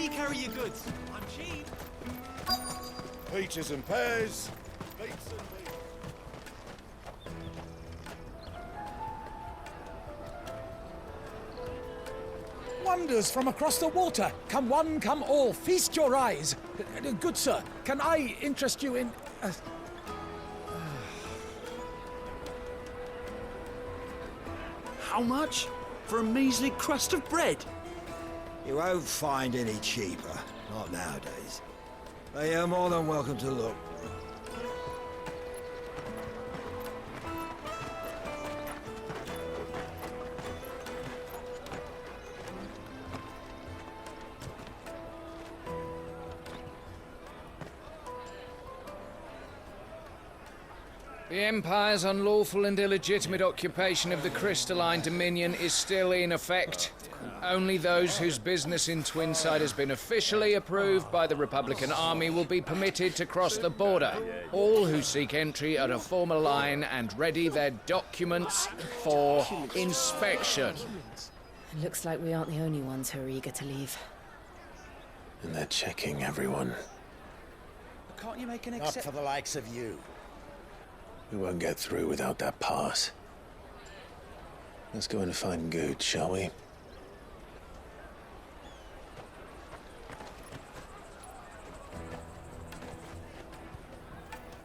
you carry your goods? I'm cheap. Peaches and pears, beets and beans. Wonders from across the water. Come one, come all. Feast your eyes. Good sir, can I interest you in... How much? For a measly crust of bread? You won't find any cheaper. Not nowadays. But you're more than welcome to look. The Empire's unlawful and illegitimate occupation of the Crystalline Dominion is still in effect. Only those whose business in Twinside has been officially approved by the Republican Army will be permitted to cross the border. All who seek entry are to form a line and ready their documents for inspection. It looks like we aren't the only ones who are eager to leave. And they're checking everyone. Can't you make an Not for the likes of you. We won't get through without that pass. Let's go and find Good, shall we?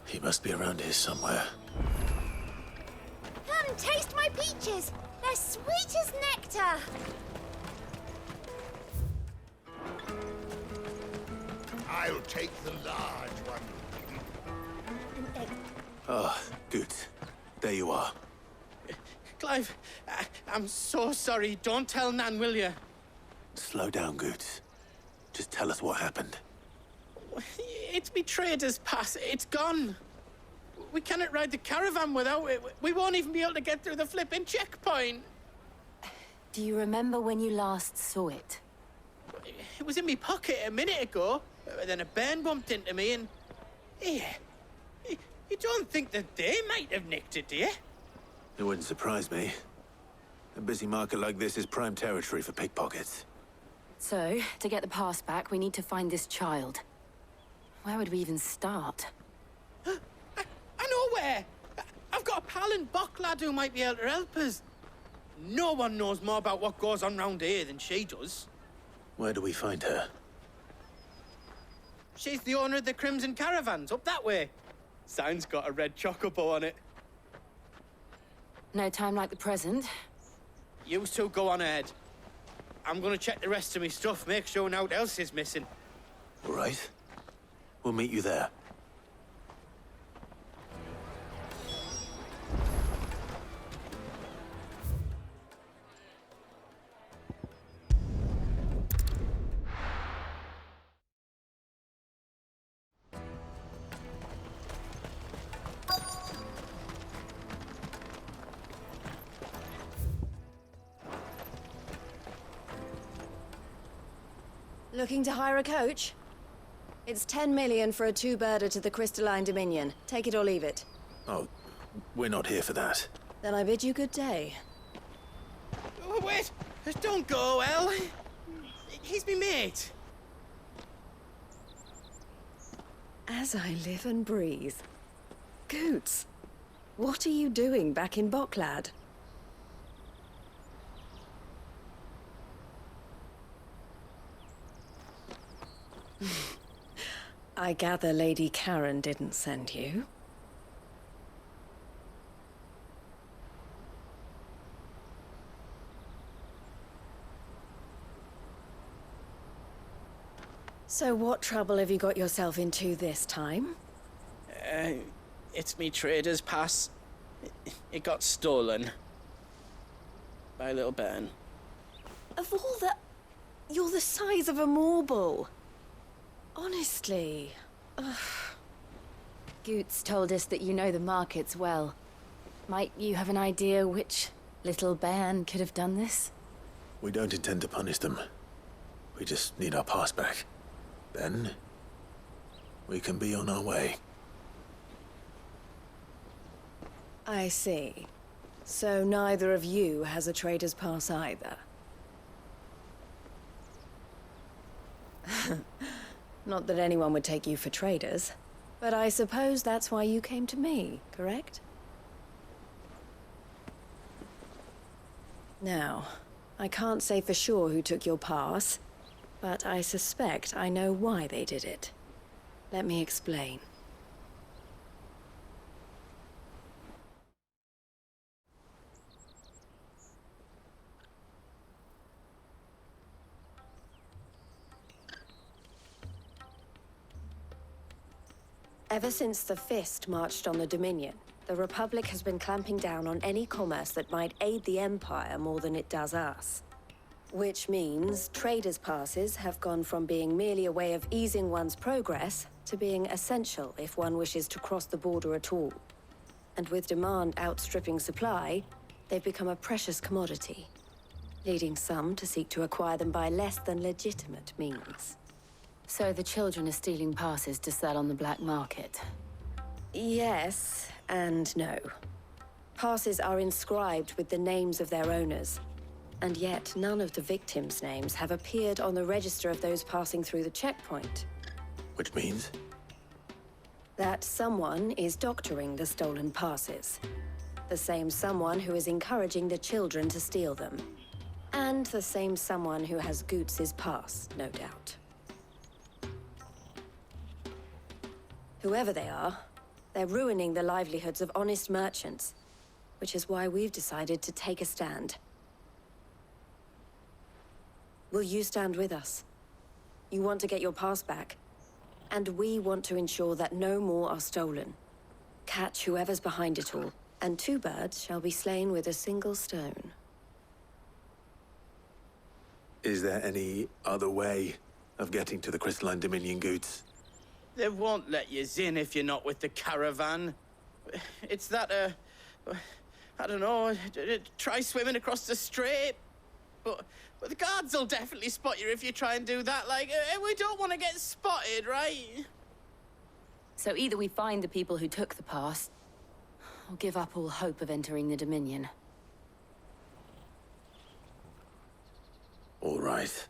He must be around here somewhere. Come, taste my peaches! They're sweet as nectar! I'll take the large one. Ah, Good. There you are. Clive, I'm so sorry. Don't tell Nan, will you? Slow down, Good. Just tell us what happened. It's me trader's pass. It's gone. We cannot ride the caravan without it. We won't even be able to get through the flipping checkpoint. Do you remember when you last saw it? It was in my pocket a minute ago. Then a bairn bumped into me and... Here. You don't think that they might have nicked it, do you? It wouldn't surprise me. A busy market like this is prime territory for pickpockets. So, to get the pass back, we need to find this child. Where would we even start? I know where! I've got a pal in Bocklad who might be able to help us. No one knows more about what goes on round here than she does. Where do we find her? She's the owner of the Crimson Caravans, up that way. Sign's got a red chocobo on it. No time like the present. You two go on ahead. I'm gonna check the rest of my stuff, make sure naught else is missing. All right. We'll meet you there. Looking to hire a coach? It's 10 million for a two-birder to the Crystalline Dominion. Take it or leave it. Oh, we're not here for that. Then I bid you good day. Oh, wait! Don't go, El. He's me mate. As I live and breathe. Goots, what are you doing back in Bocklad? I gather Lady Karen didn't send you. So what trouble have you got yourself into this time? It's me trader's pass. It got stolen. By a little bairn. Of all the... You're the size of a marble. Honestly. Ugh. Goots told us that you know the markets well. Might you have an idea which little bairn could have done this? We don't intend to punish them. We just need our pass back. Then, we can be on our way. I see. So neither of you has a trader's pass either. Not that anyone would take you for traders, but I suppose that's why you came to me, correct? Now, I can't say for sure who took your pass, but I suspect I know why they did it. Let me explain. Ever since the Fist marched on the Dominion, the Republic has been clamping down on any commerce that might aid the Empire more than it does us. Which means traders' passes have gone from being merely a way of easing one's progress to being essential if one wishes to cross the border at all. And with demand outstripping supply, they've become a precious commodity, leading some to seek to acquire them by less than legitimate means. So the children are stealing passes to sell on the black market? Yes, and no. Passes are inscribed with the names of their owners, and yet none of the victims' names have appeared on the register of those passing through the checkpoint. Which means? That someone is doctoring the stolen passes. The same someone who is encouraging the children to steal them. And the same someone who has Goots's pass, no doubt. Whoever they are, they're ruining the livelihoods of honest merchants, which is why we've decided to take a stand. Will you stand with us? You want to get your pass back, and we want to ensure that no more are stolen. Catch whoever's behind it all, and 2 birds shall be slain with a single stone. Is there any other way of getting to the Crystalline Dominion Goods? They won't let you in if you're not with the caravan. It's that, I don't know, try swimming across the strait. But the guards will definitely spot you if you try and do that. Like, we don't want to get spotted, right? So either we find the people who took the pass, or give up all hope of entering the Dominion. All right.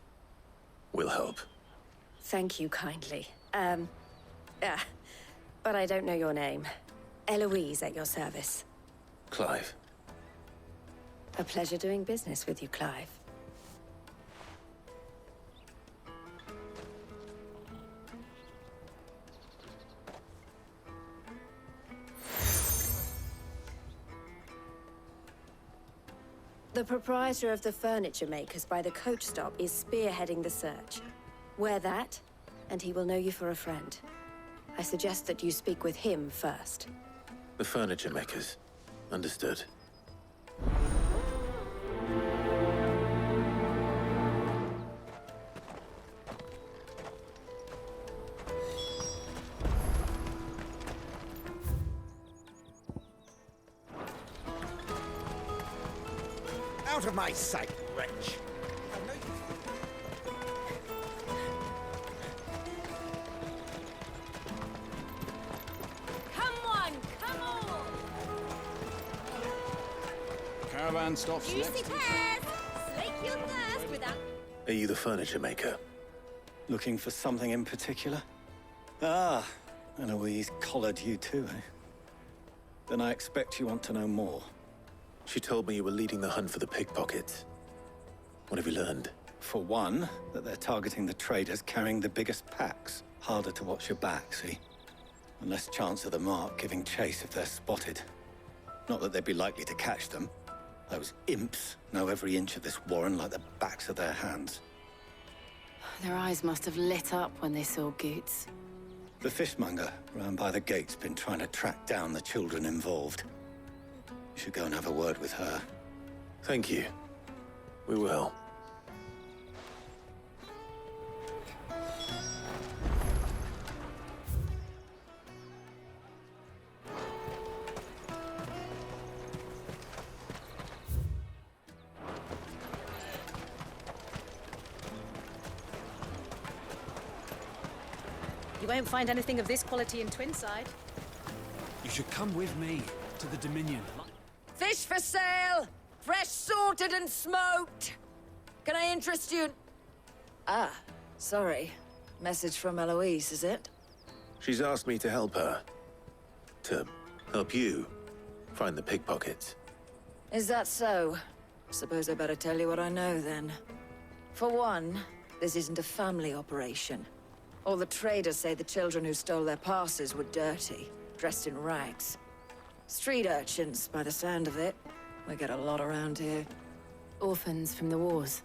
We'll help. Thank you kindly. But I don't know your name. Eloise at your service. Clive. A pleasure doing business with you, Clive. The proprietor of the furniture makers by the coach stop is spearheading the search. Wear that, and he will know you for a friend. I suggest that you speak with him first. The furniture makers. Understood. Out of my sight, wretch! Caravan stops Juicy next. pears! Slake your thirst without... Are you the furniture maker? Looking for something in particular? Ah, Eloise collared you too, eh? Then I expect you want to know more. She told me you were leading the hunt for the pickpockets. What have you learned? For one, that they're targeting the traders carrying the biggest packs. Harder to watch your back, see? And less chance of the mark giving chase if they're spotted. Not that they'd be likely to catch them. Those imps know every inch of this warren like the backs of their hands. Their eyes must have lit up when they saw Goots. The fishmonger round by the gate's been trying to track down the children involved. You should go and have a word with her. Thank you. We will. You won't find anything of this quality in Twinside. You should come with me to the Dominion. Fish for sale! Fresh salted and smoked! Can I interest you? Ah, sorry. Message from Eloise, is it? She's asked me to help her. To help you find the pickpockets. Is that so? Suppose I better tell you what I know, then. For one, this isn't a family operation. All the traders say the children who stole their passes were dirty, dressed in rags. Street urchins, by the sound of it. We get a lot around here. Orphans from the wars.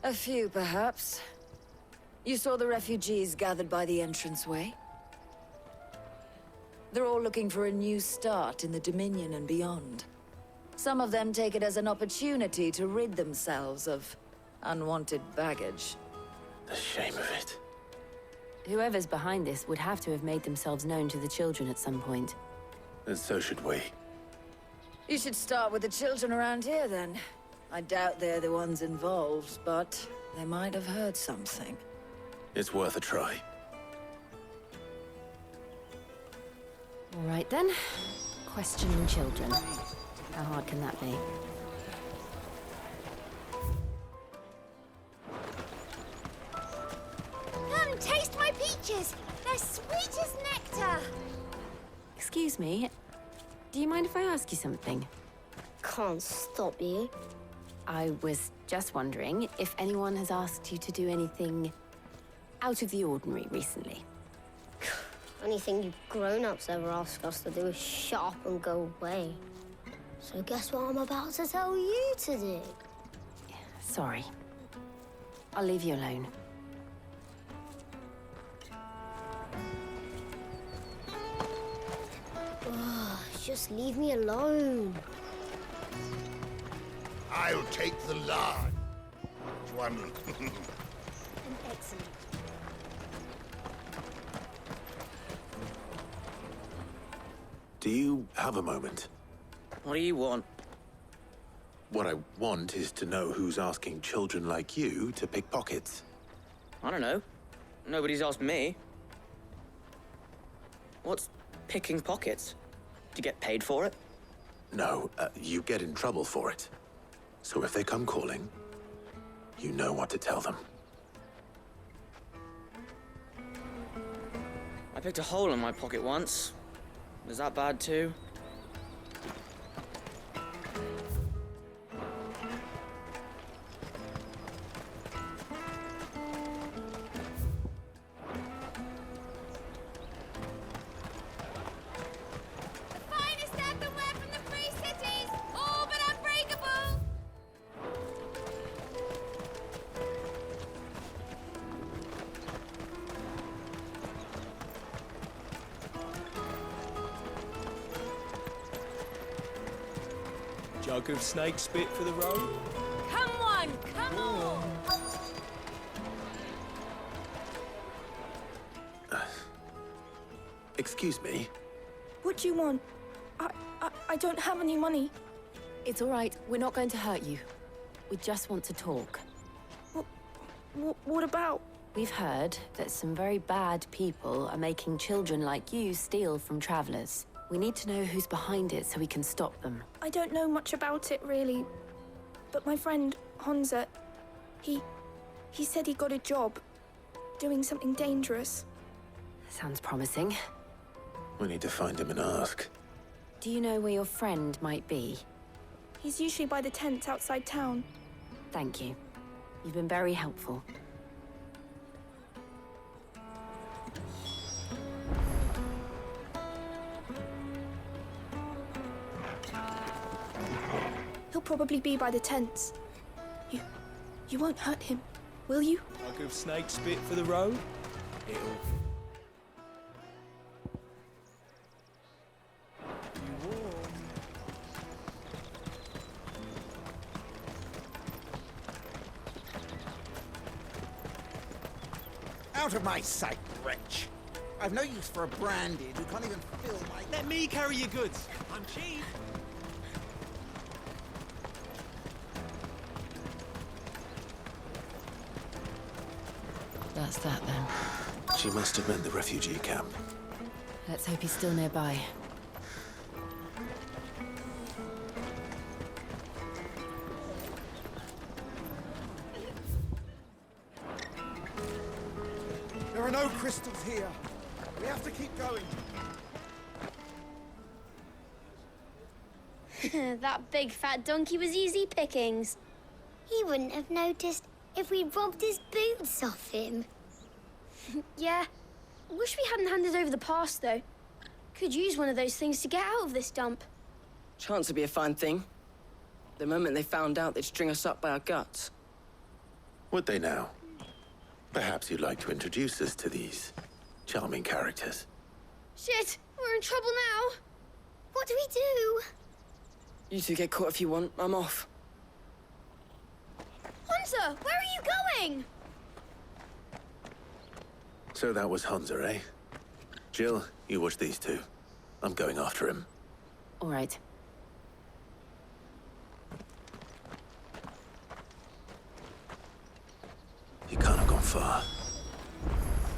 A few, perhaps. You saw the refugees gathered by the entranceway? They're all looking for a new start in the Dominion and beyond. Some of them take it as an opportunity to rid themselves of unwanted baggage. The shame of it. Whoever's behind this would have to have made themselves known to the children at some point. And so should we. You should start with the children around here, then. I doubt they're the ones involved, but they might have heard something. It's worth a try. All right, then. Questioning children. How hard can that be? Come, taste my peaches. They're sweet as nectar. Excuse me. Do you mind if I ask you something? Can't stop you. I was just wondering if anyone has asked you to do anything out of the ordinary recently. Anything you grown-ups ever ask us to do is shut up and go away. So guess what I'm about to tell you to do? Sorry. I'll leave you alone. Just leave me alone. I'll take the large one. Excellent. Do you have a moment? What do you want? What I want is to know who's asking children like you to pick pockets. I don't know. Nobody's asked me. What's picking pockets? Do you get paid for it? No, you get in trouble for it. So if they come calling, you know what to tell them. I picked a hole in my pocket once. Was that bad too? Jug of snake spit for the road? Come on, come on. Excuse me? What do you want? I don't have any money. It's all right. We're not going to hurt you. We just want to talk. What about? We've heard that some very bad people are making children like you steal from travelers. We need to know who's behind it so we can stop them. I don't know much about it, really. But my friend, Honza, he said he got a job doing something dangerous. Sounds promising. We need to find him and ask. Do you know where your friend might be? He's usually by the tents outside town. Thank you. You've been very helpful. He'll probably be by the tents. You won't hurt him, will you? Jug of snake spit for the road? It'll... Out of my sight, wretch. I've no use for a branded who can't even fill my... Let me carry your goods. I'm cheap. That's that, then. She must have meant the refugee camp. Let's hope he's still nearby. no crystals here. We have to keep going. That big fat donkey was easy pickings. He wouldn't have noticed if we'd robbed his boots off him. Yeah. Wish we hadn't handed over the pass, though. Could use one of those things to get out of this dump. Chance would be a fine thing. The moment they found out, they'd string us up by our guts. Would they now? Perhaps you'd like to introduce us to these charming characters. Shit! We're in trouble now! What do we do? You two get caught if you want. I'm off. Hunter, where are you going? So that was Hunter, eh? Jill, you watch these two. I'm going after him. All right. He can't have gone far.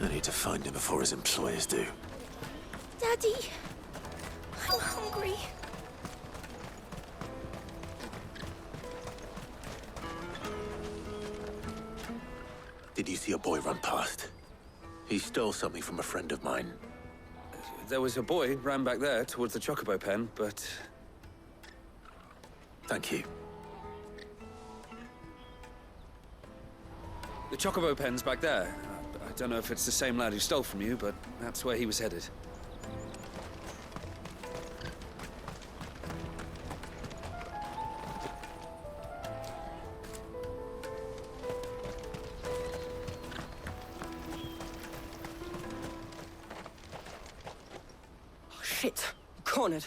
I need to find him before his employers do. Daddy, I'm hungry. Did you see a boy run past? He stole something from a friend of mine. There was a boy ran back there towards the Chocobo pen, but... Thank you. The Chocobo pen's back there. I don't know if it's the same lad who stole from you, but that's where he was headed. Oh, shit. I'm cornered.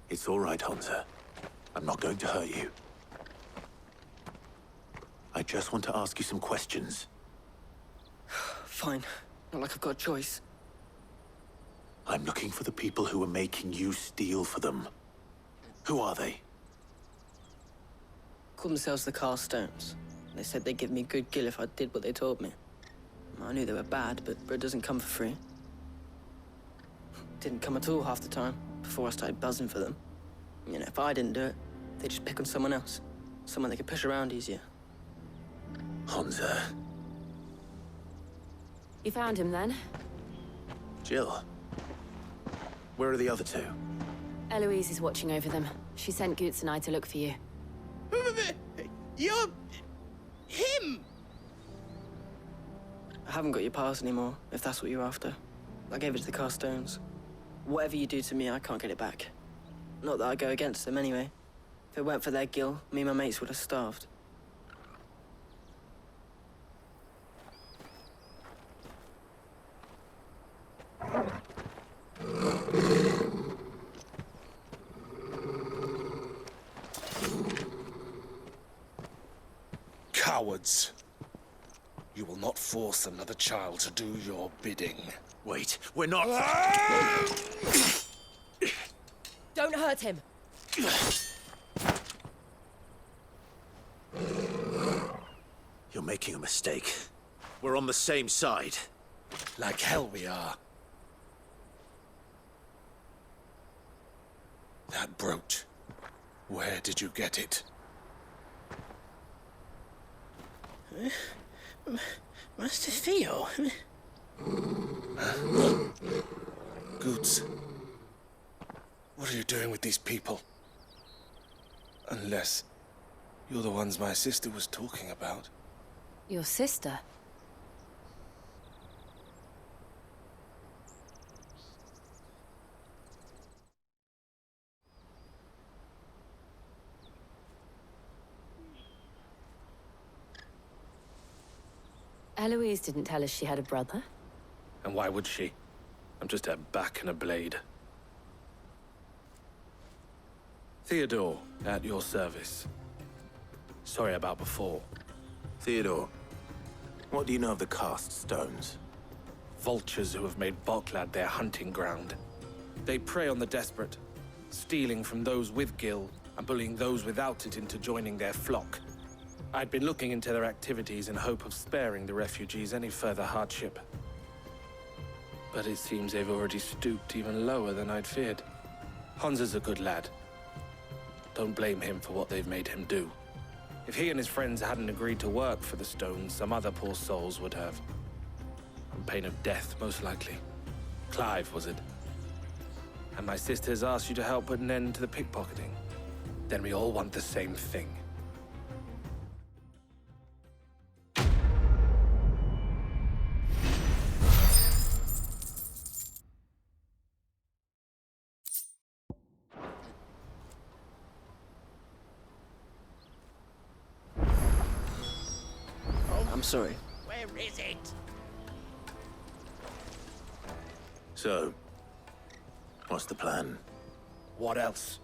It's all right, Hunter. I'm not going to hurt you. I just want to ask you some questions. Fine. Not like I've got a choice. I'm looking for the people who are making you steal for them. Who are they? Called themselves the Carstones. They said they'd give me good gill if I did what they told me. I knew they were bad, but bread doesn't come for free. Didn't come at all half the time, before I started buzzing for them. You know, if I didn't do it, they'd just pick on someone else. Someone they could push around easier. Hunter. You found him then? Jill. Where are the other two? Eloise is watching over them. She sent Goots and I to look for you. You're... him! I haven't got your pass anymore, if that's what you're after. I gave it to the Carstones. Whatever you do to me, I can't get it back. Not that I go against them anyway. If it weren't for their gill, me and my mates would have starved. Cowards. You will not force another child to do your bidding. Wait, we're not... Don't hurt him. You're making a mistake. We're on the same side. Like hell we are. That brooch. Where did you get it? Master Theo? Goots. What are you doing with these people? Unless you're the ones my sister was talking about. Your sister? Eloise didn't tell us she had a brother. And why would she? I'm just her back and a blade. Theodore, at your service. Sorry about before. Theodore, what do you know of the cast stones? Vultures who have made Boklad their hunting ground. They prey on the desperate, stealing from those with gill and bullying those without it into joining their flock. I'd been looking into their activities in hope of sparing the refugees any further hardship. But it seems they've already stooped even lower than I'd feared. Hans is a good lad. Don't blame him for what they've made him do. If he and his friends hadn't agreed to work for the stones, some other poor souls would have. I'm pain of death, most likely. Clive, was it? And my sisters asked you to help put an end to the pickpocketing. Then we all want the same thing. I'm sorry. Where is it? So, what's the plan? What else?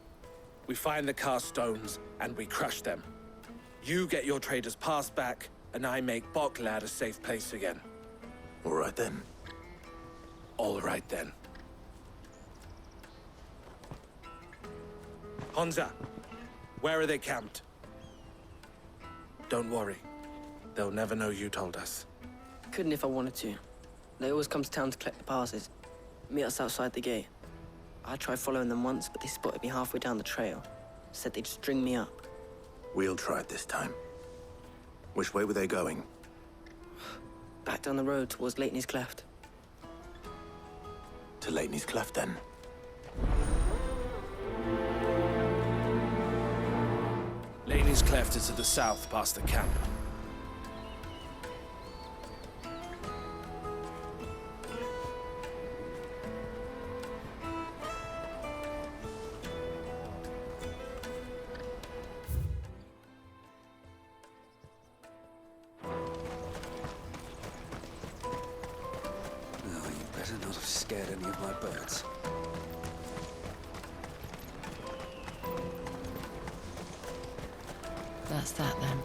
We find the cast stones and we crush them. You get your trader's pass back, and I make Boklad a safe place again. All right then. All right then. Honza, where are they camped? Don't worry. They'll never know you told us. Couldn't if I wanted to. They always come to town to collect the passes. Meet us outside the gate. I tried following them once, but they spotted me halfway down the trail. Said they'd string me up. We'll try it this time. Which way were they going? Back down the road towards Leighton's Cleft. To Leighton's Cleft, then. Leighton's Cleft is to the south, past the camp. Scared any of my birds. That's that then.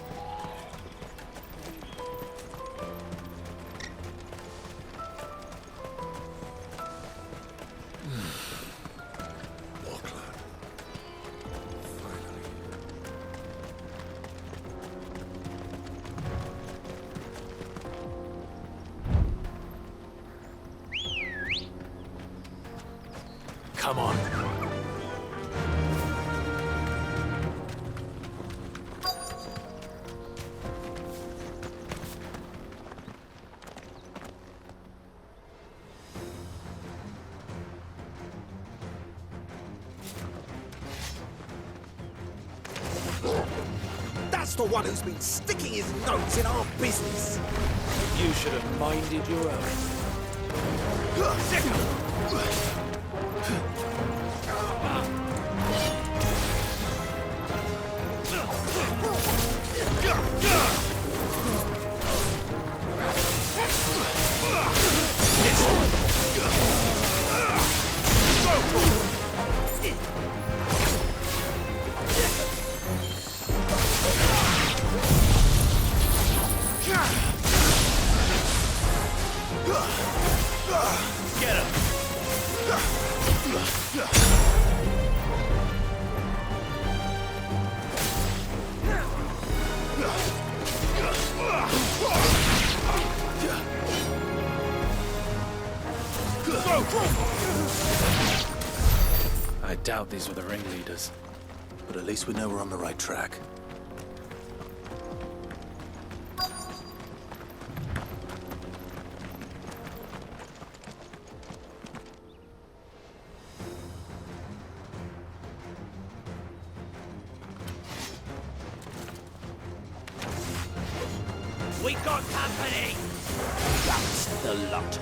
Come on. That's the one who's been sticking his nose in our business. You should have minded your own. Get him! I doubt these were the ringleaders. But at least we know we're on the right track. We got company! That's the lot.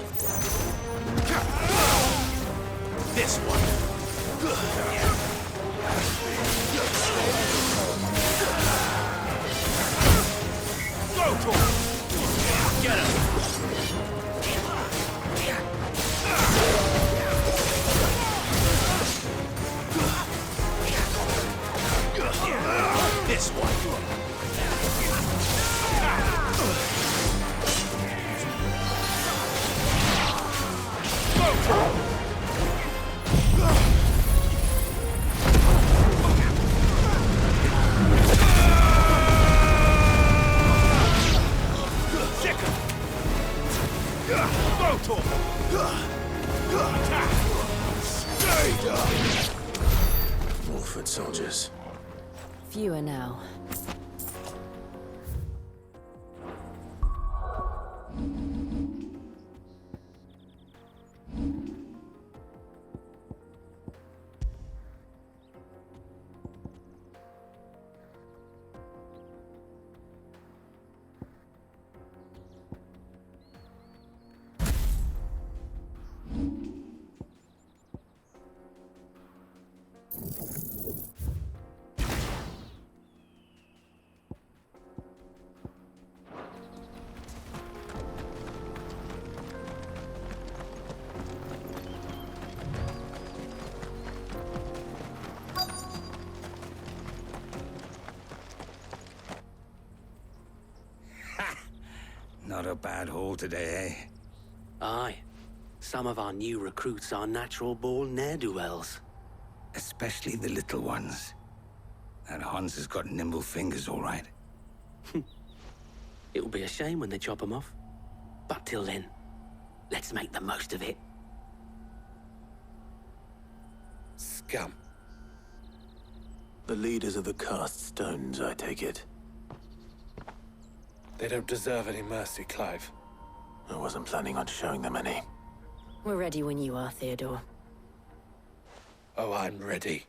This one. Go to him! Get him! This one. More foot soldiers. Fewer now. a bad haul today, eh? Aye. Some of our new recruits are natural-born ne'er-do-wells. Especially the little ones. That Hans has got nimble fingers, all right. It will be a shame when they chop them off. But till then, let's make the most of it. Scum. The leaders of the cast stones, I take it. They don't deserve any mercy, Clive. I wasn't planning on showing them any. We're ready when you are, Theodore. Oh, I'm ready.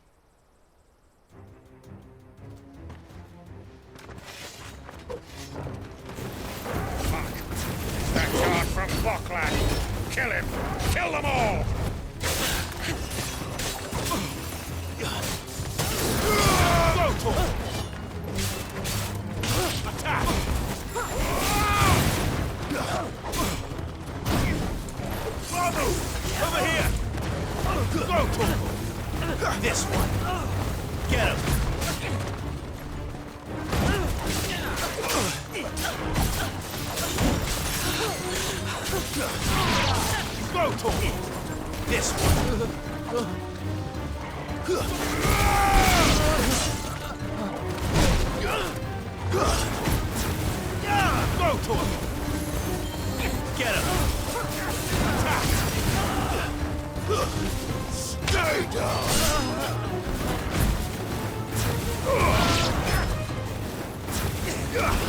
That guard from Bockland! Kill him! Kill them all! Go to him! Attack! Bravo! Over here! Go to him! This one! Get him! Go to him! This one! Go to him! Get him! Attack! Stay down!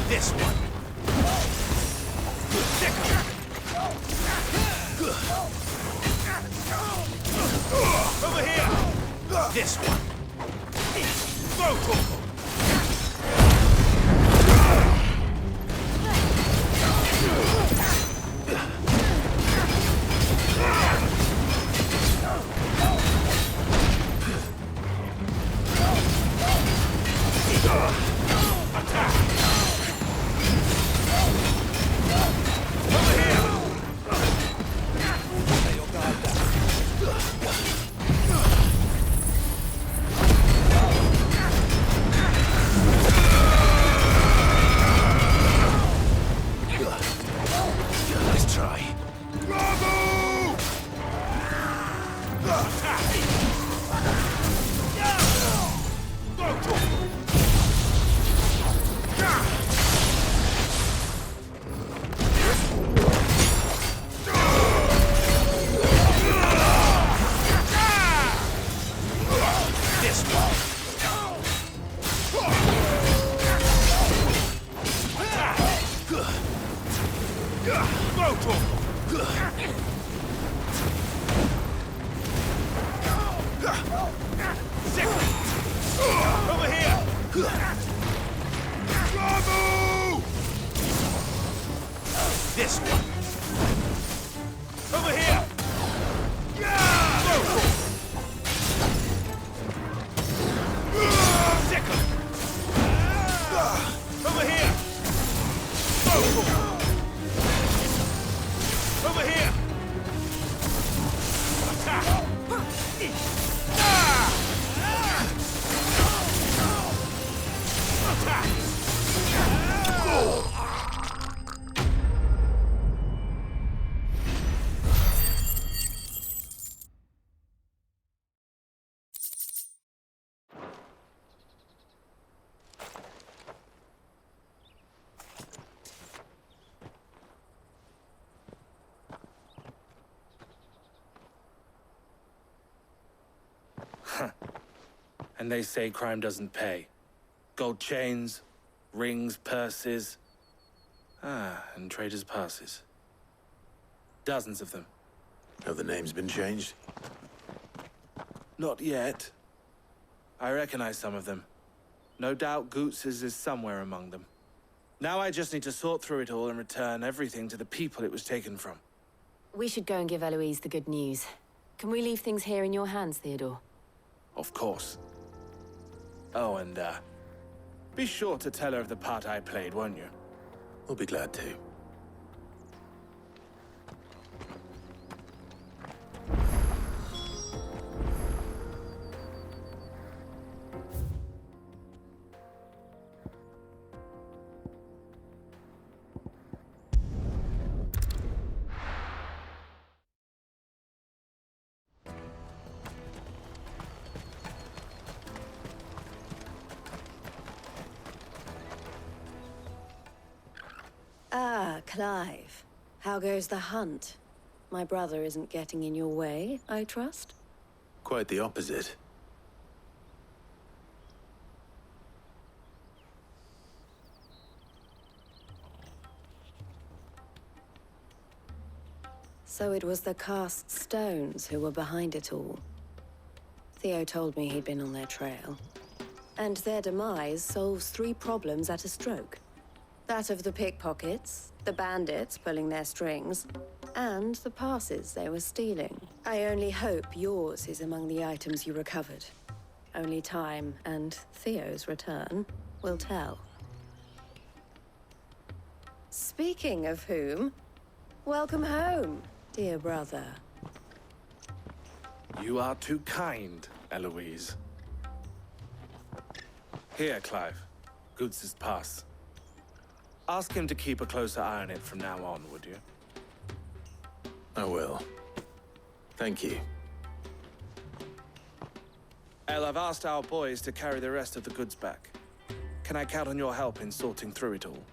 This one! Stick him! Over here! This one! Go to him! Let's try. Bravo! Go to him! This one. Go to him! Over here! Bravo! This one! Over here! Go to him! Sick him! Over here! Go to him! Over here! Attack! Attack! And they say crime doesn't pay. Gold chains, rings, purses. And traders' passes. Dozens of them. Have the names been changed? Not yet. I recognize some of them. No doubt Goots's is somewhere among them. Now I just need to sort through it all and return everything to the people it was taken from. We should go and give Eloise the good news. Can we leave things here in your hands, Theodore? Of course. Oh, and, be sure to tell her of the part I played, won't you? We'll be glad to. Clive. How goes the hunt? My brother isn't getting in your way, I trust? Quite the opposite. So it was the cast stones who were behind it all. Theo told me he'd been on their trail. And their demise solves 3 problems at a stroke. That of the pickpockets, the bandits pulling their strings, and the passes they were stealing. I only hope yours is among the items you recovered. Only time and Theo's return will tell. Speaking of whom, welcome home, dear brother. You are too kind, Eloise. Here, Clive. Goods' pass. Ask him to keep a closer eye on it from now on, would you? I will. Thank you. El, I've asked our boys to carry the rest of the goods back. Can I count on your help in sorting through it all?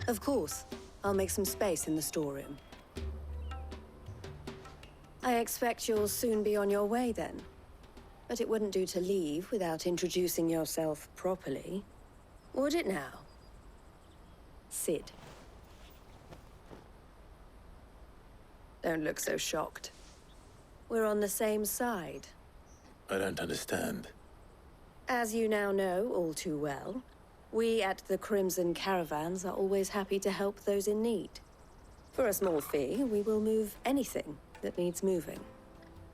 Of course. I'll make some space in the storeroom. I expect you'll soon be on your way then. But it wouldn't do to leave without introducing yourself properly. Would it now? Sid. Don't look so shocked. We're on the same side. I don't understand. As you now know all too well, we at the Crimson Caravans are always happy to help those in need. For a small fee, we will move anything that needs moving.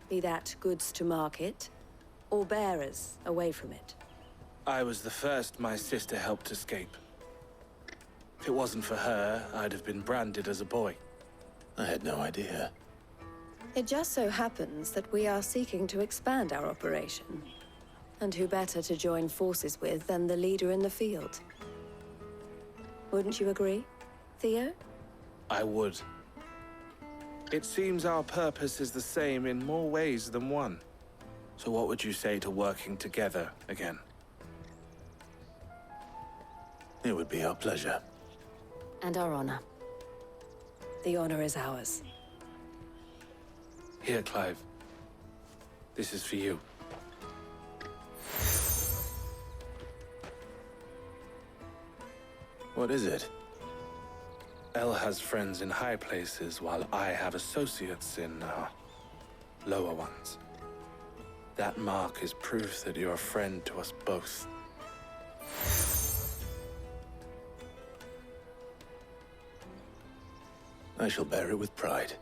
Be that goods to market, or bearers away from it. I was the first my sister helped escape. If it wasn't for her, I'd have been branded as a boy. I had no idea. It just so happens that we are seeking to expand our operation. And who better to join forces with than the leader in the field? Wouldn't you agree, Theo? I would. It seems our purpose is the same in more ways than one. So what would you say to working together again? It would be our pleasure. And our honor. The honor is ours. Here, Clive. This is for you. What is it? El has friends in high places, while I have associates in, lower ones. That mark is proof that you're a friend to us both. I shall bear it with pride.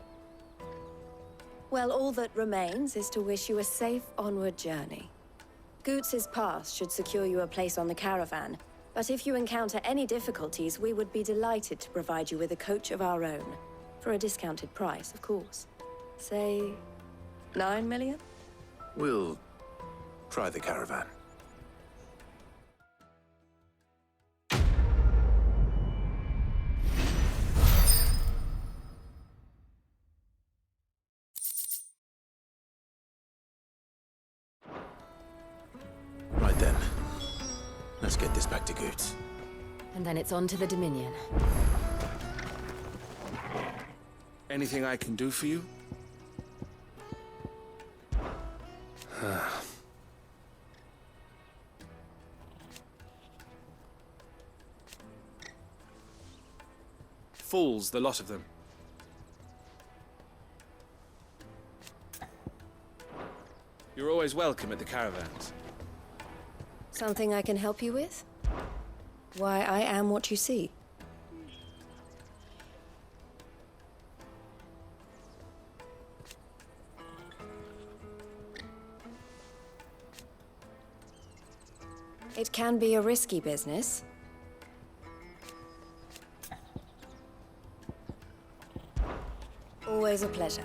Well, all that remains is to wish you a safe onward journey. Goots' pass should secure you a place on the caravan, but if you encounter any difficulties, we would be delighted to provide you with a coach of our own. For a discounted price, of course. Say, 9 million? We'll try the caravan. Right then. Let's get this back to Goots. And then it's on to the Dominion. Anything I can do for you? Fools, the lot of them. You're always welcome at the caravans. Something I can help you with? Why, I am what you see. It can be a risky business. Always a pleasure.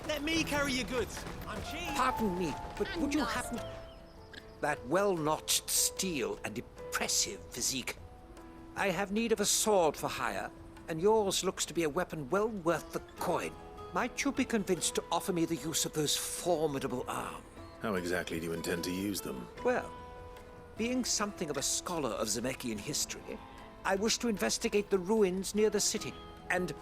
Let me carry your goods. I'm cheap. Pardon me, but would you happen... That well-notched steel and impressive physique. I have need of a sword for hire, and yours looks to be a weapon well worth the coin. Might you be convinced to offer me the use of those formidable arms? How exactly do you intend to use them? Well, being something of a scholar of Zemeckis history, I wish to investigate the ruins near the city, and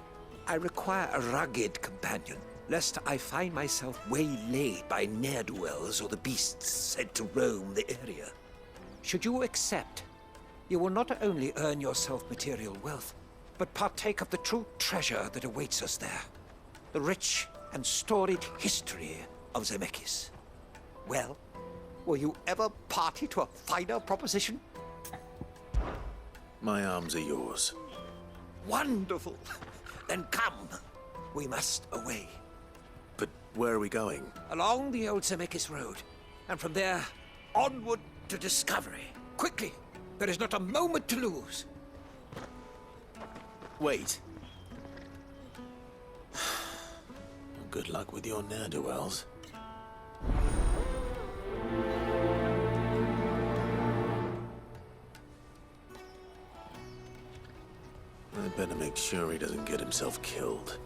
I require a rugged companion, lest I find myself waylaid by ne'er-do-wells or the beasts said to roam the area. Should you accept, you will not only earn yourself material wealth, but partake of the true treasure that awaits us there. The rich and storied history of Zemeckis. Well, were you ever party to a finer proposition? My arms are yours. Wonderful! Then come. We must away. But where are we going? Along the old Zemeckis Road. And from there, onward to discovery. Quickly! There is not a moment to lose. Wait. Good luck with your ne'er-do-wells. I'd better make sure he doesn't get himself killed.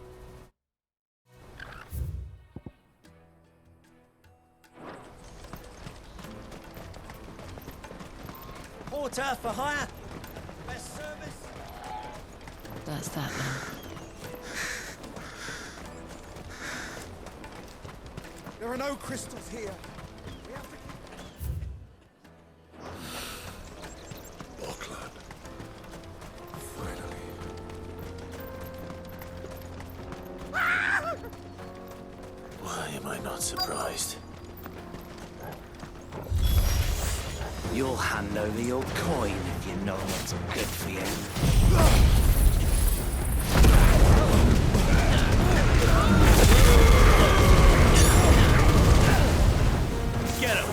Porter for hire. Best service. That's that then. There are no crystals here. We have to... Auckland. Finally. Why am I not surprised? You'll hand over your coin if you know what's good for you. Get him!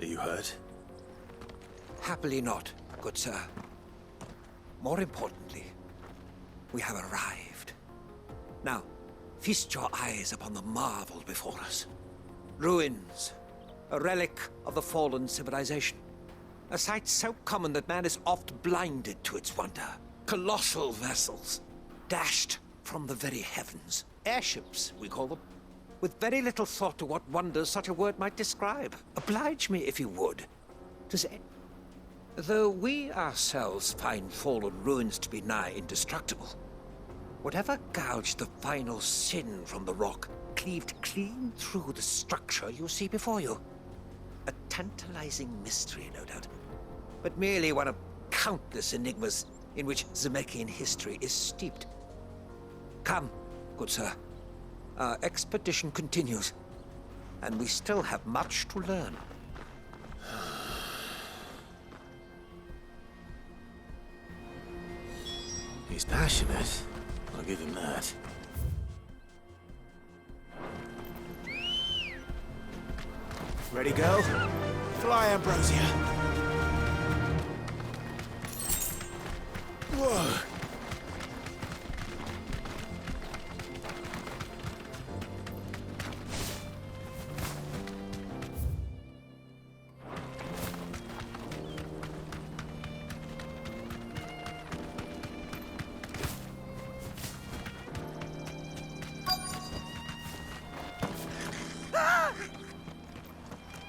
Are you hurt? Happily not, good sir. More importantly, we have arrived. Now, feast your eyes upon the marvel before us. Ruins, a relic of the fallen civilization. A sight so common that man is oft blinded to its wonder. Colossal vessels, dashed from the very heavens. Airships, we call them. With very little thought to what wonders such a word might describe. Oblige me, if you would, to say... Though we ourselves find fallen ruins to be nigh indestructible, whatever gouged the final sin from the rock cleaved clean through the structure you see before you. A tantalizing mystery, no doubt, but merely one of countless enigmas in which Zemeckis history is steeped. Come, good sir. Our expedition continues, and we still have much to learn. He's passionate. I'll give him that. Ready, go? Fly, Ambrosia. Whoa!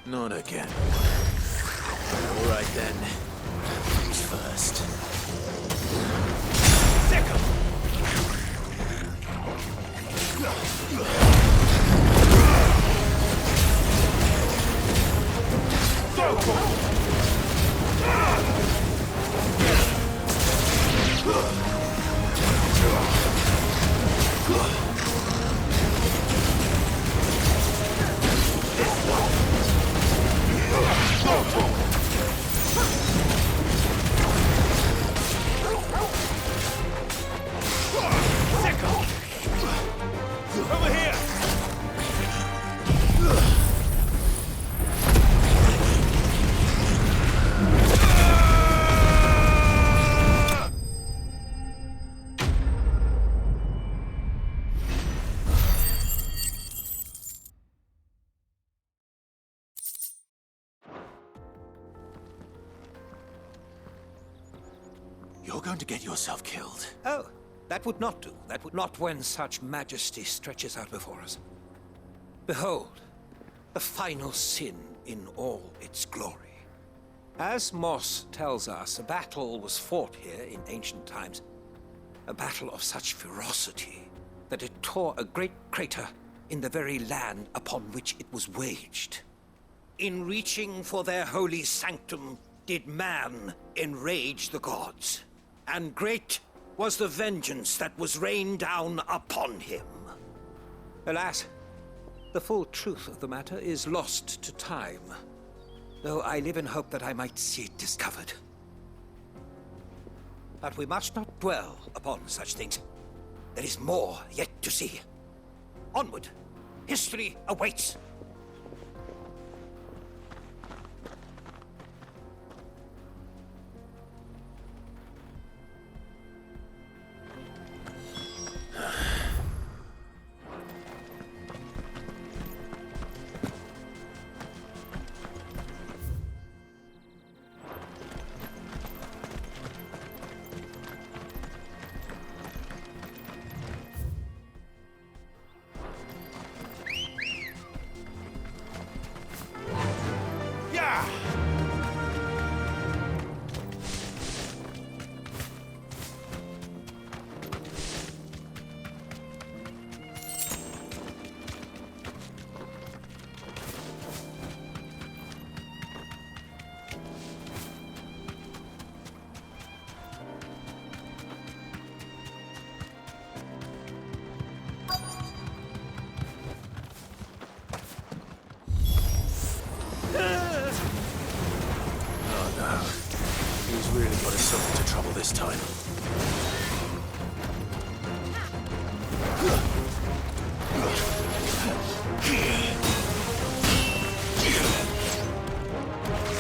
Not again. All right then. Who's first? Second. You're going to get yourself killed. Oh, that would not do. That would not when such majesty stretches out before us. Behold, the final sin in all its glory. As Moss tells us, a battle was fought here in ancient times. A battle of such ferocity that it tore a great crater in the very land upon which it was waged. In reaching for their holy sanctum, did man enrage the gods. And great was the vengeance that was rained down upon him. Alas, the full truth of the matter is lost to time, though I live in hope that I might see it discovered. But we must not dwell upon such things. There is more yet to see. Onward! History awaits! Really got himself into trouble this time.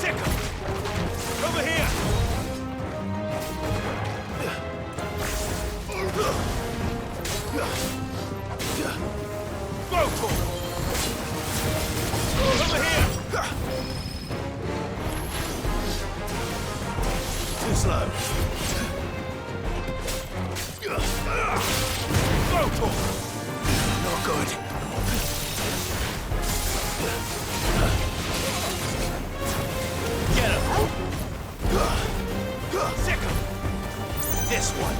Second! Over here! Go, over here! Too slow. Go, not good. Get him! Second! This one!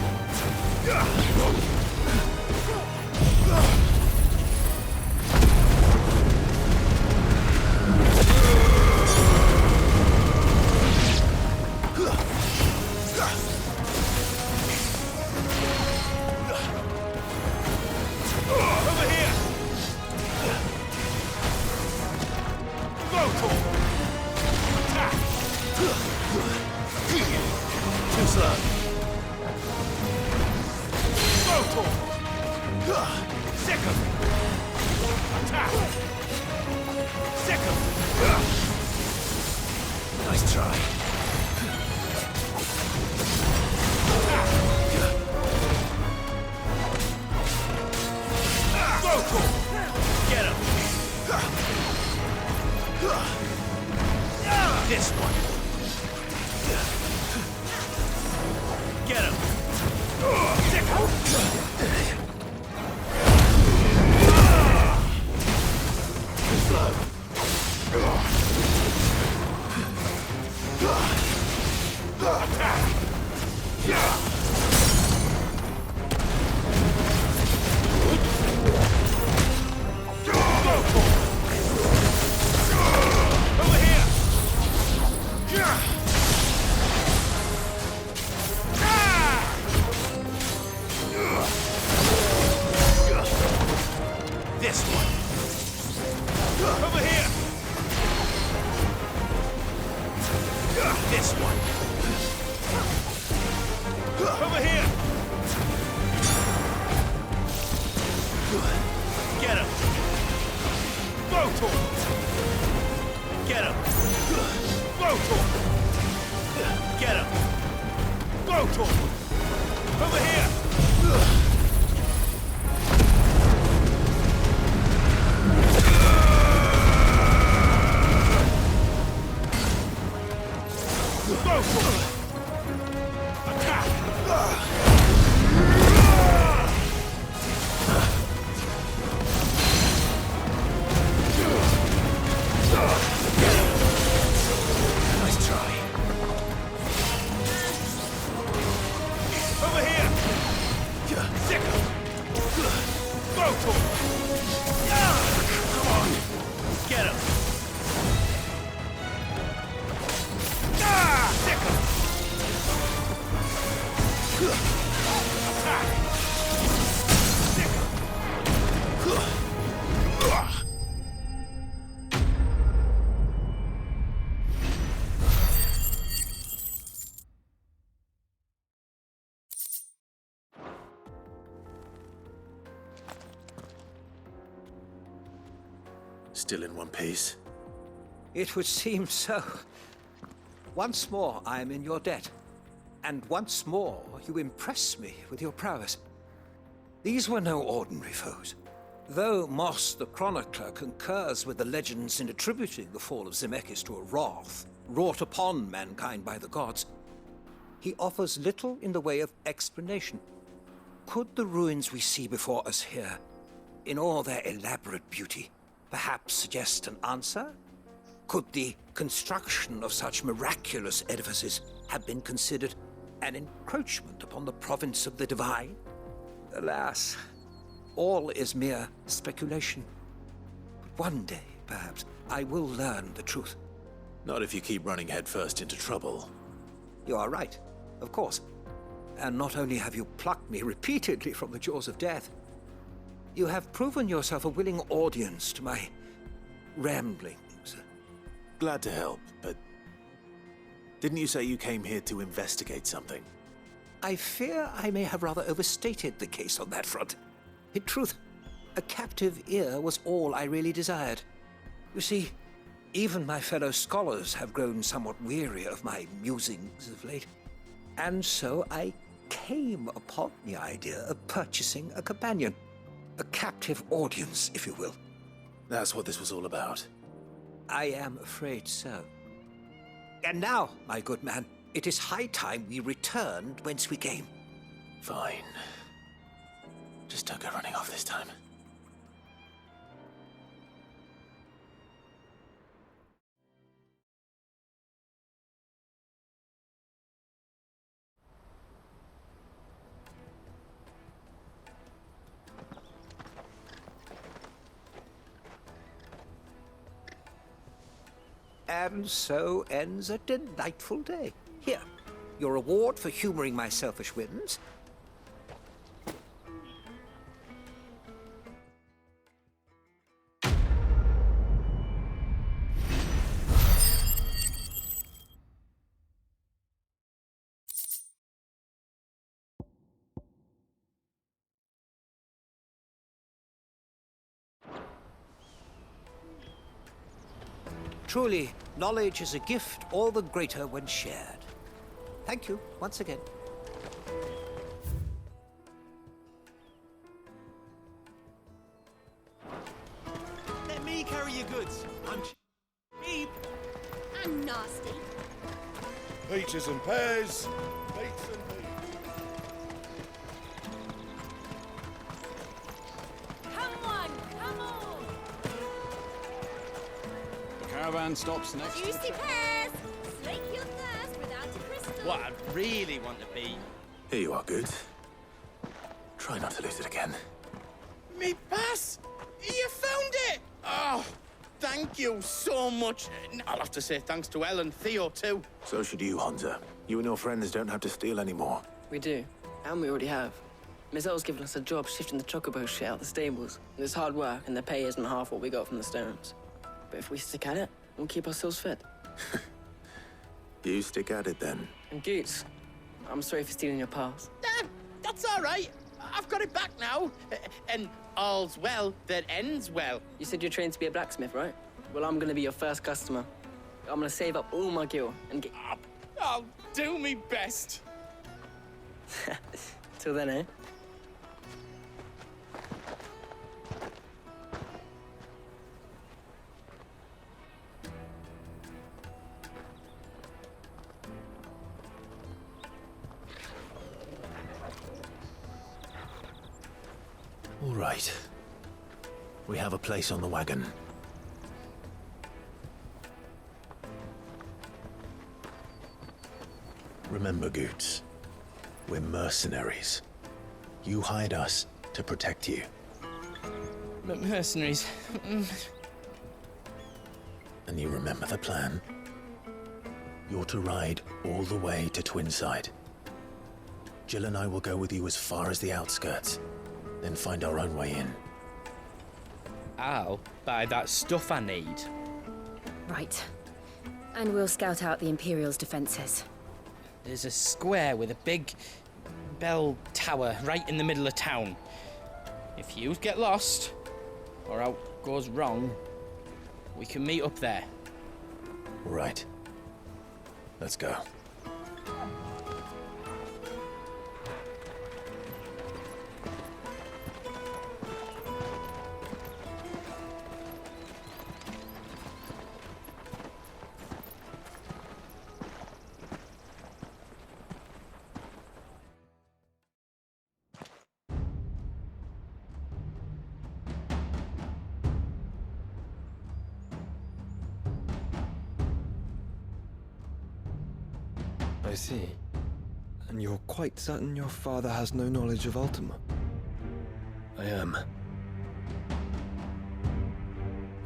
Over here! Go, attack! Too slow. Go, second! Attack! Second! Nice try. Get him! This one! Get him! This one. Over here. This one. Over here. Get him. Go, get him. Go, get him. Go, over here. Attack! Still in one piece? It would seem so. Once more, I am in your debt. And once more, you impress me with your prowess. These were no ordinary foes. Though Moss the Chronicler concurs with the legends in attributing the fall of Zemeckis to a wrath wrought upon mankind by the gods, he offers little in the way of explanation. Could the ruins we see before us here, in all their elaborate beauty, perhaps suggest an answer? Could the construction of such miraculous edifices have been considered an encroachment upon the province of the divine? Alas, all is mere speculation. But one day, perhaps, I will learn the truth. Not if you keep running headfirst into trouble. You are right, of course. And not only have you plucked me repeatedly from the jaws of death, you have proven yourself a willing audience to my ramblings. Glad to help, but didn't you say you came here to investigate something? I fear I may have rather overstated the case on that front. In truth, a captive ear was all I really desired. You see, even my fellow scholars have grown somewhat weary of my musings of late. And so I came upon the idea of purchasing a companion. A captive audience, if you will. That's what this was all about. I am afraid so. And now, my good man, it is high time we returned whence we came. Fine. Just don't go running off this time. And so ends a delightful day. Here, your reward for humoring my selfish whims. Truly, knowledge is a gift all the greater when shared. Thank you once again. Let me carry your goods. I'm cheap. And nasty. Peaches and pears. Beets and beans. Come on, come on. The caravan stops next. Juicy pears. Slake your thirst without a crystal. What I really want to be. Here you are, Good. Try not to lose it again. Me pass! You found it! Oh, thank you so much. I'll have to say thanks to Elle and Theo, too. So should you, Honza. You and your friends don't have to steal anymore. We do, and we already have. Miss Earl's given us a job shifting the chocobo shit out the stables. It's hard work, and the pay isn't half what we got from the stones. But if we stick at it, we'll keep ourselves fit. You stick at it, then. And Goots, I'm sorry for stealing your pass. That's all right. I've got it back now. And all's well that ends well. You said you're trained to be a blacksmith, right? Well, I'm gonna be your first customer. I'm gonna save up all my gil and get... I'll do me best. Till then, eh? All right. We have a place on the wagon. Remember, Goots, we're mercenaries. You hired us to protect you. But mercenaries... And you remember the plan? You're to ride all the way to Twinside. Jill and I will go with you as far as the outskirts, then find our own way in. I'll buy that stuff I need. Right. And we'll scout out the Imperial's defenses. There's a square with a big bell tower right in the middle of town. If you get lost, or out goes wrong, we can meet up there. Right. Let's go. I see. And you're quite certain your father has no knowledge of Ultima? I am.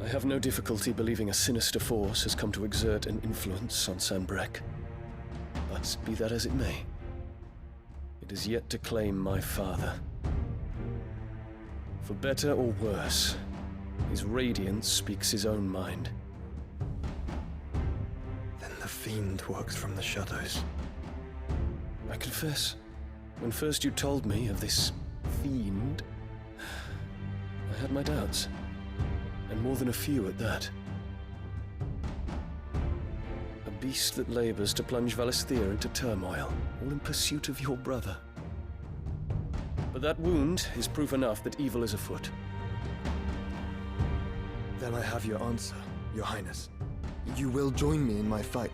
I have no difficulty believing a sinister force has come to exert an influence on Sanbreque. But be that as it may, it is yet to claim my father. For better or worse, his radiance speaks his own mind. Then the fiend works from the shadows. I confess, when first you told me of this fiend, I had my doubts, and more than a few at that. A beast that labors to plunge Valisthea into turmoil, all in pursuit of your brother. But that wound is proof enough that evil is afoot. Then I have your answer, Your Highness. You will join me in my fight.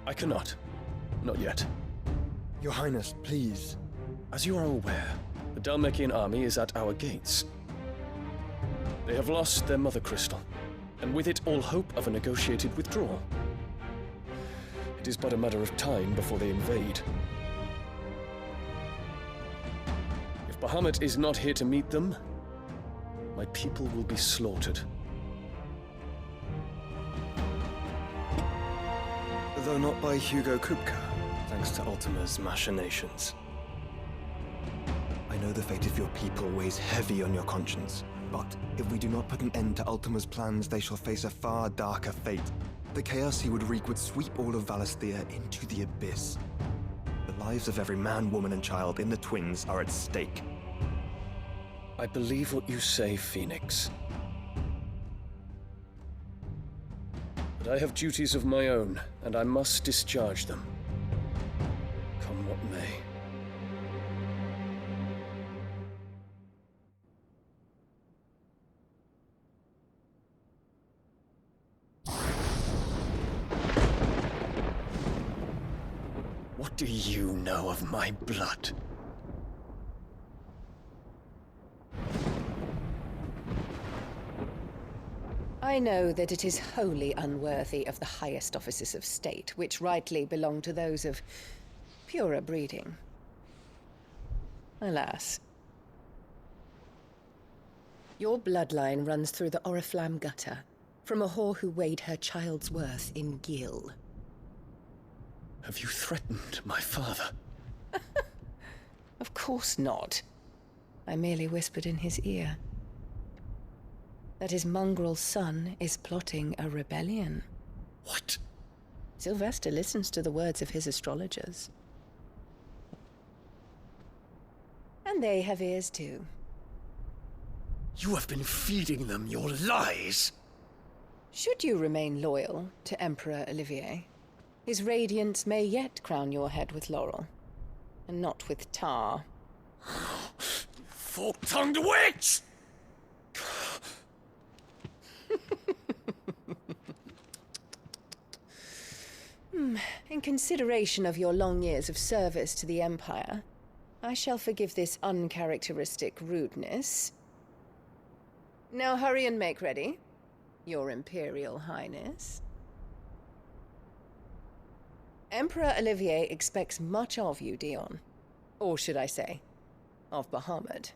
I cannot. Not yet. Your Highness, please. As you are aware, the Dhalmekian army is at our gates. They have lost their mother crystal, and with it all hope of a negotiated withdrawal. It is but a matter of time before they invade. If Bahamut is not here to meet them, my people will be slaughtered. Though not by Hugo Kupka, thanks to Ultima's machinations. I know the fate of your people weighs heavy on your conscience, but if we do not put an end to Ultima's plans, they shall face a far darker fate. The chaos he would wreak would sweep all of Valisthea into the abyss. The lives of every man, woman, and child in the Twins are at stake. I believe what you say, Phoenix. But I have duties of my own, and I must discharge them. Come what may. What do you know of my blood? I know that it is wholly unworthy of the highest offices of state, which rightly belong to those of purer breeding. Alas. Your bloodline runs through the Oriflamme gutter, from a whore who weighed her child's worth in Gil. Have you threatened my father? Of course not. I merely whispered in his ear that his mongrel son is plotting a rebellion. What? Sylvester listens to the words of his astrologers. And they have ears too. You have been feeding them your lies! Should you remain loyal to Emperor Olivier, his radiance may yet crown your head with laurel, and not with tar. Fork-tongued witch! In consideration of your long years of service to the Empire, I shall forgive this uncharacteristic rudeness. Now hurry and make ready, Your Imperial Highness. Emperor Olivier expects much of you, Dion. Or should I say, of Bahamut.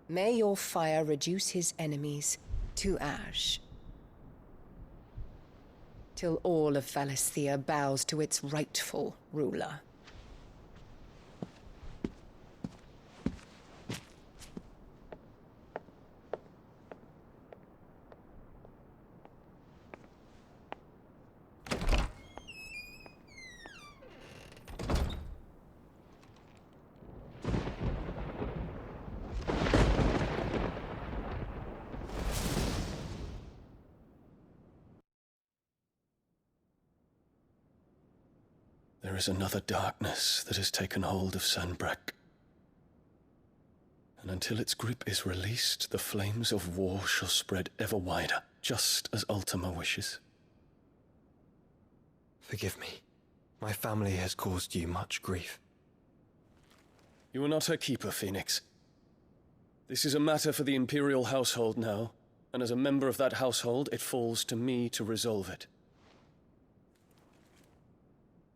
May your fire reduce his enemies to ash. till all of Valisthea bows to its rightful ruler. There is another darkness that has taken hold of Sanbreque. And until its grip is released, the flames of war shall spread ever wider, just as Ultima wishes. Forgive me. My family has caused you much grief. You are not her keeper, Phoenix. This is a matter for the Imperial household now, and as a member of that household, it falls to me to resolve it.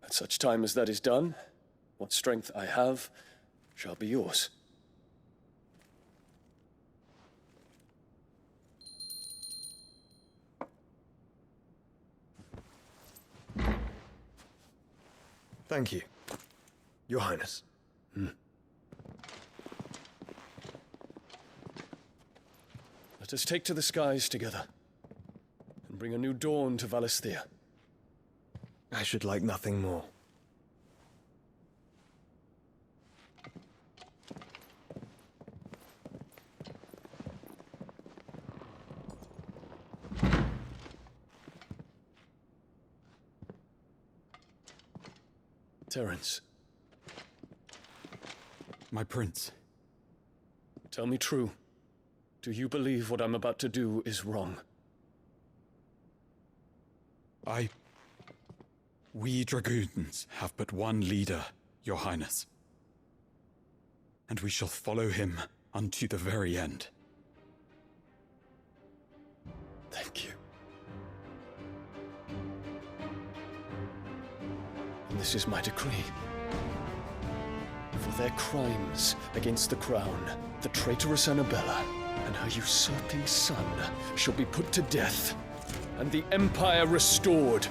At such time as that is done, what strength I have shall be yours. Thank you, Your Highness. Let us take to the skies together, and bring a new dawn to Valisthea. I should like nothing more. Terence. My prince. Tell me true. Do you believe what I'm about to do is wrong? We dragoons have but one leader, Your Highness. And we shall follow him unto the very end. Thank you. And this is my decree. For their crimes against the crown, the traitorous Annabella and her usurping son shall be put to death, and the Empire restored.